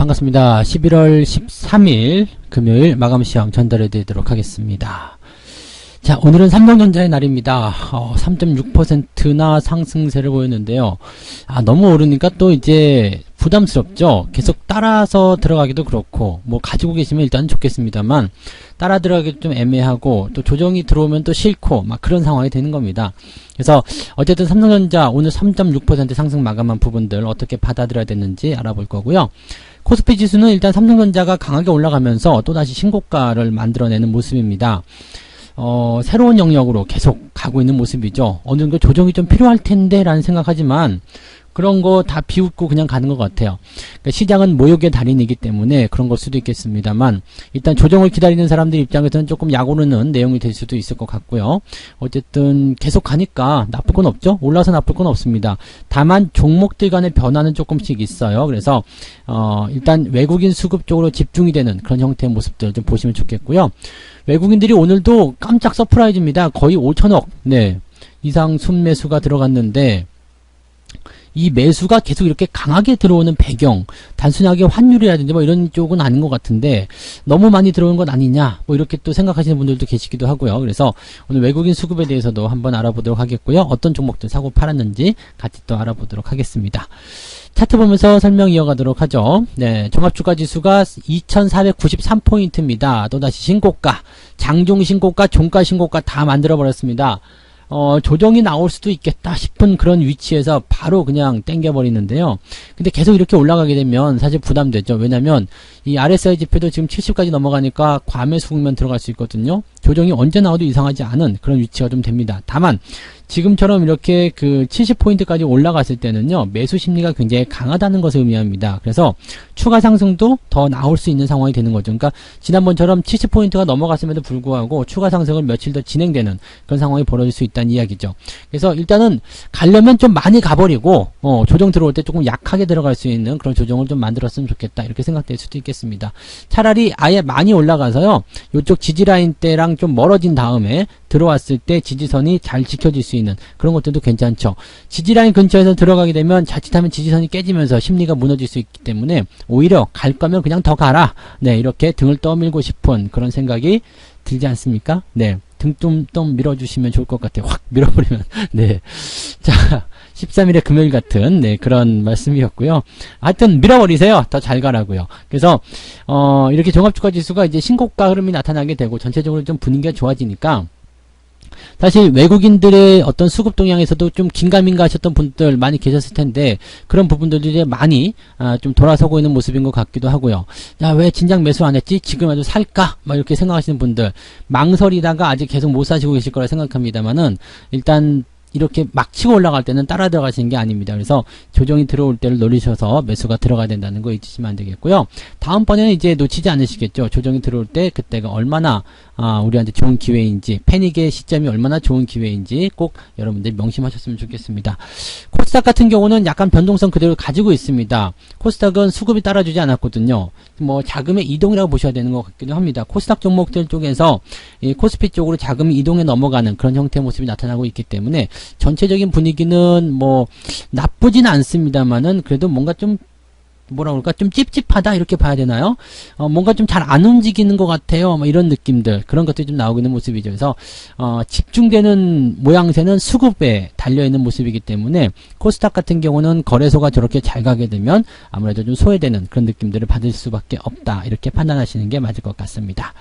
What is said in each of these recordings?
반갑습니다. 11월 13일 금요일 마감 시황 전달해 드리도록 하겠습니다. 자, 오늘은 삼성전자의 날입니다. 3.6%나 상승세를 보였는데요. 너무 오르니까 또 이제 부담스럽죠. 계속 따라서 들어가기도 그렇고, 뭐 가지고 계시면 일단 좋겠습니다만, 따라 들어가기도 좀 애매하고, 또 조정이 들어오면 또 싫고, 막 그런 상황이 되는 겁니다. 그래서 어쨌든 삼성전자 오늘 3.6% 상승 마감한 부분들 어떻게 받아들여야 되는지 알아볼 거고요. 코스피 지수는 일단 삼성전자가 강하게 올라가면서 또다시 신고가를 만들어내는 모습입니다. 새로운 영역으로 계속 가고 있는 모습이죠. 어느 정도 조정이 좀 필요할 텐데 라는 생각하지만 그런 거 다 비웃고 그냥 가는 것 같아요. 그러니까 시장은 모욕의 달인이기 때문에 그런 걸 수도 있겠습니다만 일단 조정을 기다리는 사람들 입장에서는 조금 약오르는 내용이 될 수도 있을 것 같고요. 어쨌든 계속 가니까 나쁠 건 없죠. 올라서 나쁠 건 없습니다. 다만 종목들 간의 변화는 조금씩 있어요. 그래서 일단 외국인 수급 쪽으로 집중이 되는 그런 형태의 모습들 좀 보시면 좋겠고요. 외국인들이 오늘도 깜짝 서프라이즈입니다. 거의 5천억 이상 순매수가 들어갔는데 이 매수가 계속 이렇게 강하게 들어오는 배경, 단순하게 환율이라든지 뭐 이런 쪽은 아닌 것 같은데 너무 많이 들어오는 건 아니냐 뭐 이렇게 또 생각하시는 분들도 계시기도 하고요. 그래서 오늘 외국인 수급에 대해서도 한번 알아보도록 하겠고요. 어떤 종목들 사고 팔았는지 같이 또 알아보도록 하겠습니다. 차트 보면서 설명 이어가도록 하죠. 종합주가지수가 2493포인트입니다. 또다시 신고가, 장중 신고가, 종가 신고가 다 만들어버렸습니다. 조정이 나올 수도 있겠다 싶은 그런 위치에서 바로 그냥 땡겨버리는데요. 근데 계속 이렇게 올라가게 되면 사실 부담되죠. 왜냐면 이 RSI 지표도 지금 70까지 넘어가니까 과매수 국면 들어갈 수 있거든요. 조정이 언제 나와도 이상하지 않은 그런 위치가 좀 됩니다. 다만 지금처럼 이렇게 그 70포인트까지 올라갔을 때는요, 매수 심리가 굉장히 강하다는 것을 의미합니다. 그래서 추가 상승도 더 나올 수 있는 상황이 되는 거죠. 그러니까 지난번처럼 70포인트가 넘어갔음에도 불구하고 추가 상승을 며칠 더 진행되는 그런 상황이 벌어질 수 있다는 이야기죠. 그래서 일단은 가려면 좀 많이 가버리고 조정 들어올 때 조금 약하게 들어갈 수 있는 그런 조정을 좀 만들었으면 좋겠다 이렇게 생각될 수도 있겠습니다. 차라리 아예 많이 올라가서요, 이쪽 지지라인 때랑 좀 멀어진 다음에 들어왔을 때 지지선이 잘 지켜질 수 있는 그런 것들도 괜찮죠. 지지라인 근처에서 들어가게 되면 자칫하면 지지선이 깨지면서 심리가 무너질 수 있기 때문에 오히려 갈 거면 그냥 더 가라. 이렇게 등을 떠밀고 싶은 그런 생각이 들지 않습니까? 등 좀 밀어주시면 좋을 것 같아요. 확 밀어버리면. 자, 13일의 금요일 같은 그런 말씀이었고요. 하여튼 밀어버리세요. 더 잘 가라고요. 그래서 이렇게 종합주가지수가 이제 신고가 흐름이 나타나게 되고 전체적으로 좀 분위기가 좋아지니까 사실 외국인들의 어떤 수급 동향에서도 좀 긴가민가 하셨던 분들 많이 계셨을 텐데 그런 부분들이 이제 많이 좀 돌아서고 있는 모습인 것 같기도 하고요. 야, 왜 진작 매수 안 했지? 지금이라도 살까? 막 이렇게 생각하시는 분들 망설이다가 아직 계속 못 사시고 계실 거라 생각합니다만은 일단 이렇게 막 치고 올라갈 때는 따라 들어가시는 게 아닙니다. 그래서 조정이 들어올 때를 노리셔서 매수가 들어가야 된다는 거 잊으시면 안 되겠고요. 다음번에는 이제 놓치지 않으시겠죠. 조정이 들어올 때 그때가 얼마나 우리한테 좋은 기회인지, 패닉의 시점이 얼마나 좋은 기회인지 꼭 여러분들이 명심하셨으면 좋겠습니다. 코스닥 같은 경우는 약간 변동성 그대로 가지고 있습니다. 코스닥은 수급이 따라주지 않았거든요. 뭐 자금의 이동이라고 보셔야 되는 것 같기도 합니다. 코스닥 종목들 쪽에서 이 코스피 쪽으로 자금이 이동해 넘어가는 그런 형태의 모습이 나타나고 있기 때문에 전체적인 분위기는 뭐 나쁘진 않습니다만은 그래도 뭔가 좀 뭐라 그럴까 좀 찝찝하다 이렇게 봐야 되나요? 뭔가 좀 잘 안 움직이는 것 같아요. 뭐 이런 느낌들 그런 것들이 좀 나오고 있는 모습이죠. 그래서 집중되는 모양새는 수급에 달려 있는 모습이기 때문에 코스닥 같은 경우는 거래소가 저렇게 잘 가게 되면 아무래도 좀 소외되는 그런 느낌들을 받을 수밖에 없다 이렇게 판단하시는 게 맞을 것 같습니다.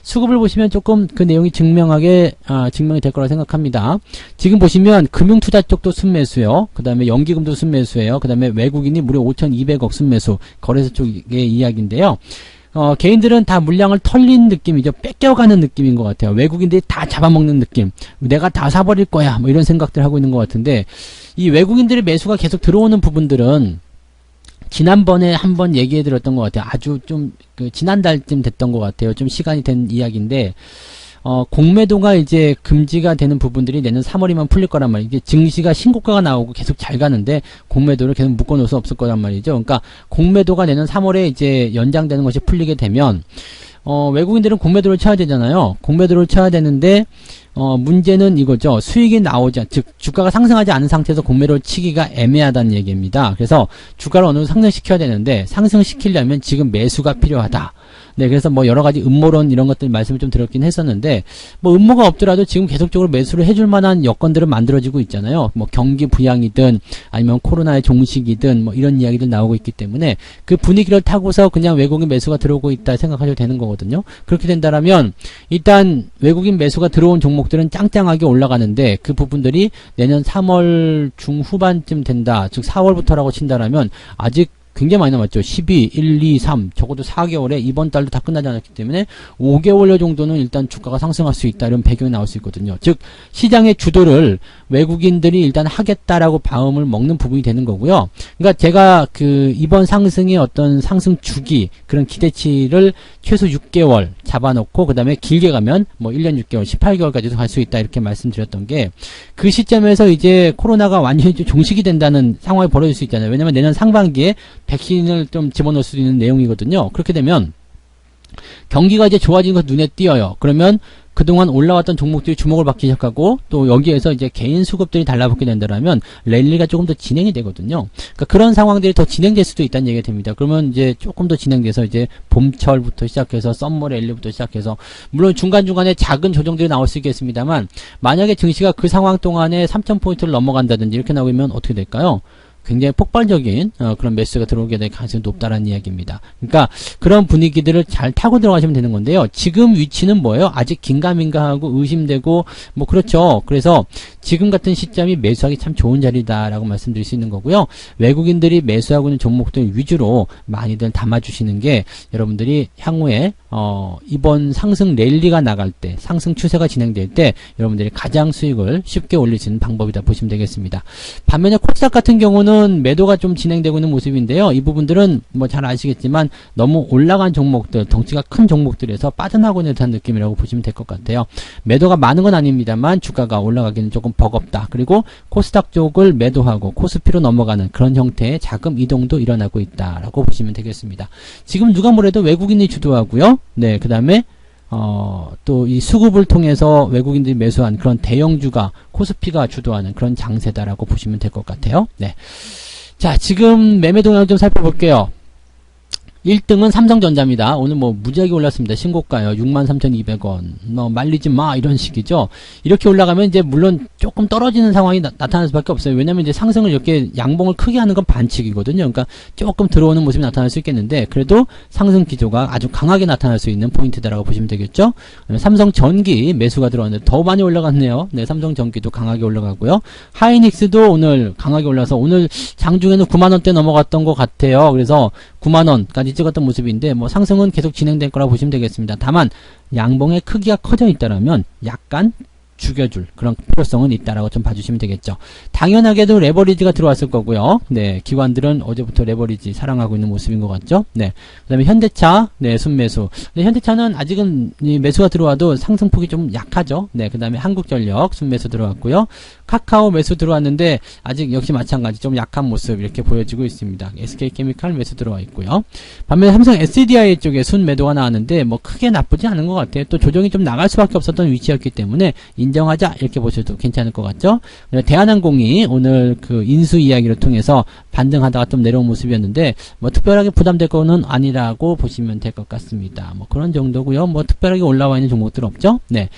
수급을 보시면 조금 그 내용이 증명이 될 거라 생각합니다. 지금 보시면 금융투자 쪽도 순매수요. 그 다음에 연기금도 순매수예요. 그 다음에 외국인이 무려 5,200억 순매수 거래소 쪽의 이야기인데요. 개인들은 다 물량을 털린 느낌이죠. 뺏겨가는 느낌인 것 같아요. 외국인들이 다 잡아먹는 느낌. 내가 다 사버릴 거야. 뭐 이런 생각들 하고 있는 것 같은데 이 외국인들의 매수가 계속 들어오는 부분들은 지난번에 한번 얘기해 드렸던 것 같아요. 아주 좀 지난달쯤 됐던 것 같아요. 좀 시간이 된 이야기인데 공매도가 이제 금지가 되는 부분들이 내년 3월이면 풀릴 거란 말이에요. 이게 증시가 신고가가 나오고 계속 잘 가는데 공매도를 계속 묶어놓을 수 없을 거란 말이죠. 그러니까 공매도가 내년 3월에 이제 연장되는 것이 풀리게 되면 외국인들은 공매도를 쳐야 되잖아요. 공매도를 쳐야 되는데 문제는 이거죠. 수익이 나오지, 즉 주가가 상승하지 않은 상태에서 공매도를 치기가 애매하다는 얘기입니다. 그래서 주가를 어느 정도 상승시켜야 되는데 상승시키려면 지금 매수가 필요하다. 네, 그래서 뭐 여러 가지 음모론 이런 것들 말씀을 좀 드렸긴 했었는데, 뭐 음모가 없더라도 지금 계속적으로 매수를 해줄 만한 여건들은 만들어지고 있잖아요. 뭐 경기 부양이든 아니면 코로나의 종식이든 뭐 이런 이야기들 나오고 있기 때문에 그 분위기를 타고서 그냥 외국인 매수가 들어오고 있다 생각하셔도 되는 거거든요. 그렇게 된다라면 일단 외국인 매수가 들어온 종목들은 짱짱하게 올라가는데 그 부분들이 내년 3월 중후반쯤 된다. 즉 4월부터라고 친다라면 아직 굉장히 많이 남았죠. 12, 1, 2, 3 적어도 4개월에 이번 달도 다 끝나지 않았기 때문에 5개월여 정도는 일단 주가가 상승할 수 있다. 이런 배경이 나올 수 있거든요. 즉 시장의 주도를 외국인들이 일단 하겠다라고 마음을 먹는 부분이 되는 거고요. 그러니까 제가 그 이번 상승의 어떤 상승 주기 그런 기대치를 최소 6개월 잡아놓고 그 다음에 길게 가면 뭐 1년 6개월, 18개월까지도 갈 수 있다 이렇게 말씀드렸던 게 그 시점에서 이제 코로나가 완전히 종식이 된다는 상황이 벌어질 수 있잖아요. 왜냐면 내년 상반기에 백신을 좀 집어넣을 수 있는 내용이거든요. 그렇게 되면 경기가 이제 좋아지는 것 눈에 띄어요. 그러면 그동안 올라왔던 종목들이 주목을 받기 시작하고 또 여기에서 이제 개인 수급들이 달라붙게 된다면 랠리가 조금 더 진행이 되거든요. 그러니까 그런 상황들이 더 진행될 수도 있다는 얘기가 됩니다. 그러면 이제 조금 더 진행돼서 이제 봄철부터 시작해서 썸머 랠리부터 시작해서 물론 중간중간에 작은 조정들이 나올 수 있겠습니다만 만약에 증시가 그 상황 동안에 3,000포인트를 넘어간다든지 이렇게 나오면 어떻게 될까요? 굉장히 폭발적인 그런 매수가 들어오게 될 가능성이 높다라는 이야기입니다. 그러니까 그런 분위기들을 잘 타고 들어가시면 되는 건데요. 지금 위치는 뭐예요? 아직 긴가민가하고 의심되고 뭐 그렇죠. 그래서 지금 같은 시점이 매수하기 참 좋은 자리다라고 말씀드릴 수 있는 거고요. 외국인들이 매수하고 있는 종목들 위주로 많이들 담아주시는 게 여러분들이 향후에 이번 상승 랠리가 나갈 때 상승 추세가 진행될 때 여러분들이 가장 수익을 쉽게 올릴 수 있는 방법이다 보시면 되겠습니다. 반면에 코스닥 같은 경우는 매도가 좀 진행되고 있는 모습인데요. 이 부분들은 뭐 잘 아시겠지만 너무 올라간 종목들, 덩치가 큰 종목들에서 빠져나가고 있는 듯한 느낌이라고 보시면 될 것 같아요. 매도가 많은 건 아닙니다만 주가가 올라가기는 조금 버겁다. 그리고 코스닥 쪽을 매도하고 코스피로 넘어가는 그런 형태의 자금 이동도 일어나고 있다라고 보시면 되겠습니다. 지금 누가 뭐래도 외국인이 주도하고요. 네, 그 다음에 또 이 수급을 통해서 외국인들이 매수한 그런 대형주가 코스피가 주도하는 그런 장세다라고 보시면 될 것 같아요. 네. 자, 지금 매매 동향을 좀 살펴볼게요. 1등은 삼성전자입니다. 오늘 뭐 무지하게 올랐습니다. 신고가요. 63,200원. 뭐 말리지 마 이런 식이죠. 이렇게 올라가면 이제 물론 조금 떨어지는 상황이 나타날 수밖에 없어요. 왜냐면 이제 상승을 이렇게 양봉을 크게 하는 건 반칙이거든요. 그러니까 조금 들어오는 모습이 나타날 수 있겠는데 그래도 상승 기조가 아주 강하게 나타날 수 있는 포인트다라고 보시면 되겠죠. 삼성전기 매수가 들어왔는데 더 많이 올라갔네요. 네, 삼성전기도 강하게 올라가고요. 하이닉스도 오늘 강하게 올라서 오늘 장중에는 9만원대 넘어갔던 것 같아요. 그래서 9만원까지 찍었던 모습인데 뭐 상승은 계속 진행될 거라고 보시면 되겠습니다. 다만 양봉의 크기가 커져 있다라면 약간 죽여줄 그런 필요성은 있다라고 좀 봐주시면 되겠죠. 당연하게도 레버리지가 들어왔을 거고요. 네, 기관들은 어제부터 레버리지 사랑하고 있는 모습인 것 같죠. 네, 그 다음에 현대차, 네, 순매수. 네, 현대차는 아직은 이 매수가 들어와도 상승폭이 좀 약하죠. 네, 그 다음에 한국전력 순매수 들어왔고요. 카카오 매수 들어왔는데 아직 역시 마찬가지 좀 약한 모습 이렇게 보여지고 있습니다. SK케미칼 매수 들어와 있고요. 반면에 삼성 SDI 쪽에 순매도가 나왔는데 뭐 크게 나쁘지 않은 것 같아요. 또 조정이 좀 나갈 수밖에 없었던 위치였기 때문에 인정하자 이렇게 보셔도 괜찮을 것 같죠. 대한항공이 오늘 그 인수 이야기를 통해서 반등하다가 좀 내려온 모습이었는데 뭐 특별하게 부담될 거는 아니라고 보시면 될 것 같습니다. 뭐 그런 정도고요. 뭐 특별하게 올라와 있는 종목들 없죠. 네.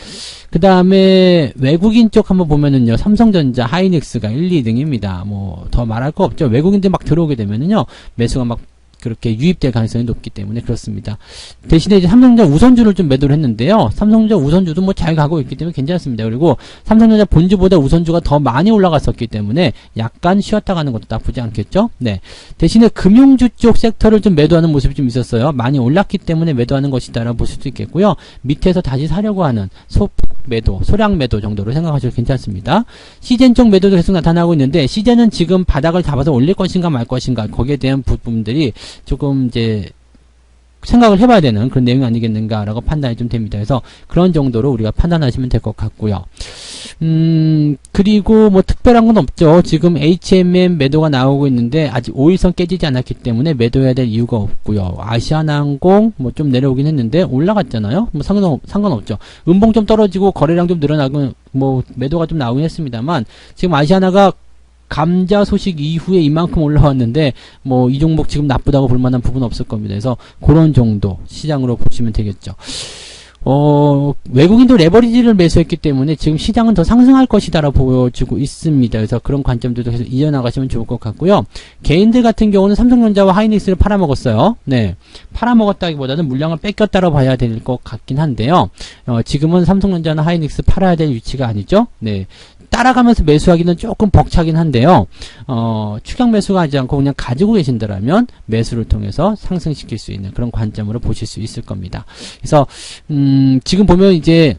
그 다음에 외국인 쪽 한번 보면은요. 삼성전자, 하이닉스가 1, 2등입니다. 뭐 더 말할 거 없죠. 외국인들 막 들어오게 되면은요. 매수가 막 그렇게 유입될 가능성이 높기 때문에 그렇습니다. 대신에 이제 삼성전자 우선주를 좀 매도를 했는데요. 삼성전자 우선주도 뭐 잘 가고 있기 때문에 괜찮습니다. 그리고 삼성전자 본주보다 우선주가 더 많이 올라갔었기 때문에 약간 쉬었다 가는 것도 나쁘지 않겠죠? 네. 대신에 금융주 쪽 섹터를 좀 매도하는 모습이 좀 있었어요. 많이 올랐기 때문에 매도하는 것이다라고 볼 수도 있겠고요. 밑에서 다시 사려고 하는 소폭 매도, 소량 매도 정도로 생각하셔도 괜찮습니다. 시젠 쪽 매도도 계속 나타나고 있는데 시젠은 지금 바닥을 잡아서 올릴 것인가 말 것인가 거기에 대한 부분들이 조금 이제 생각을 해봐야 되는 그런 내용이 아니겠는가라고 판단이 좀 됩니다. 그래서 그런 정도로 우리가 판단하시면 될 것 같고요. 그리고 뭐 특별한 건 없죠. 지금 HMM 매도가 나오고 있는데 아직 5일선 깨지지 않았기 때문에 매도해야 될 이유가 없고요. 아시아나항공 뭐 좀 내려오긴 했는데 올라갔잖아요. 뭐 상관없죠. 음봉 좀 떨어지고 거래량 좀 늘어나고 뭐 매도가 좀 나오긴 했습니다만 지금 아시아나가 감자 소식 이후에 이만큼 올라왔는데 뭐 이 종목 지금 나쁘다고 볼 만한 부분은 없을 겁니다. 그래서 그런 정도 시장으로 보시면 되겠죠. 외국인도 레버리지를 매수했기 때문에 지금 시장은 더 상승할 것이다라고 보여지고 있습니다. 그래서 그런 관점들도 계속 이어나가시면 좋을 것 같고요. 개인들 같은 경우는 삼성전자와 하이닉스를 팔아먹었어요. 네. 팔아먹었다기보다는 물량을 뺏겼다고 봐야 될 것 같긴 한데요. 지금은 삼성전자나 하이닉스 팔아야 될 위치가 아니죠. 네. 따라가면서 매수하기는 조금 벅차긴 한데요. 추격 매수가 하지 않고 그냥 가지고 계신다라면 매수를 통해서 상승시킬 수 있는 그런 관점으로 보실 수 있을 겁니다. 그래서 지금 보면 이제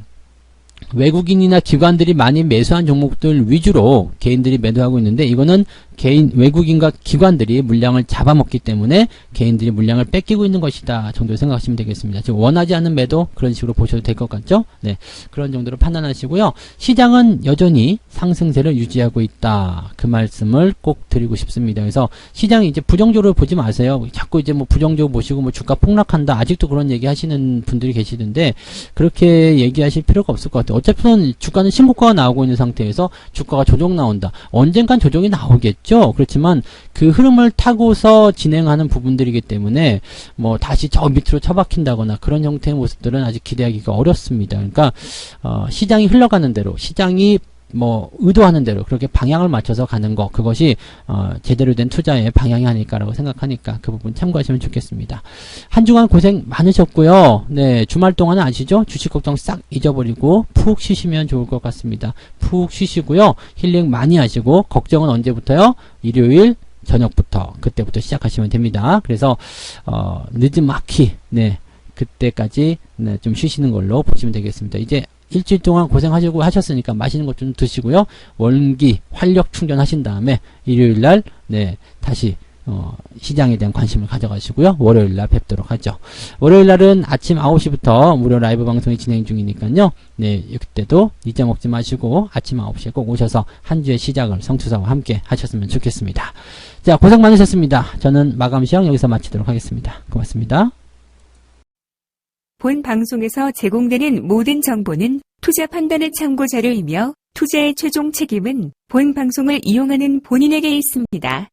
외국인이나 기관들이 많이 매수한 종목들 위주로 개인들이 매도하고 있는데 이거는 외국인과 기관들이 물량을 잡아먹기 때문에 개인들이 물량을 뺏기고 있는 것이다 정도로 생각하시면 되겠습니다. 지금 원하지 않는 매도 그런 식으로 보셔도 될 것 같죠? 네, 그런 정도로 판단하시고요. 시장은 여전히 상승세를 유지하고 있다. 그 말씀을 꼭 드리고 싶습니다. 그래서 시장이 이제 부정적으로 보지 마세요. 자꾸 이제 뭐 부정적으로 보시고 뭐 주가 폭락한다. 아직도 그런 얘기 하시는 분들이 계시던데 그렇게 얘기하실 필요가 없을 것 같아요. 어차피 주가는 신고가가 나오고 있는 상태에서 주가가 조정 나온다. 언젠간 조정이 나오겠죠. 그렇지만 그 흐름을 타고서 진행하는 부분들이기 때문에 뭐 다시 저 밑으로 처박힌다거나 그런 형태의 모습들은 아직 기대하기가 어렵습니다. 그러니까 시장이 흘러가는 대로 시장이 뭐 의도하는 대로 그렇게 방향을 맞춰서 가는 거 그것이 제대로 된 투자의 방향이 아닐까라고 생각하니까 그 부분 참고하시면 좋겠습니다. 한 주간 고생 많으셨고요. 네, 주말 동안은 아시죠? 주식 걱정 싹 잊어버리고 푹 쉬시면 좋을 것 같습니다. 푹 쉬시고요. 힐링 많이 하시고 걱정은 언제부터요? 일요일 저녁부터 그때부터 시작하시면 됩니다. 그래서 늦지막히 네 그때까지 네, 좀 쉬시는 걸로 보시면 되겠습니다. 이제 일주일 동안 고생하시고 하셨으니까 맛있는 것 좀 드시고요. 원기 활력 충전하신 다음에 일요일날 네 다시 시장에 대한 관심을 가져가시고요. 월요일날 뵙도록 하죠. 월요일날은 아침 9시부터 무료 라이브 방송이 진행 중이니까요. 네 그때도 잊어먹지 마시고 아침 9시에 꼭 오셔서 한 주의 시작을 성투사와 함께 하셨으면 좋겠습니다. 자 고생 많으셨습니다. 저는 마감 시황 여기서 마치도록 하겠습니다. 고맙습니다. 본 방송에서 제공되는 모든 정보는 투자 판단의 참고 자료이며 투자의 최종 책임은 본 방송을 이용하는 본인에게 있습니다.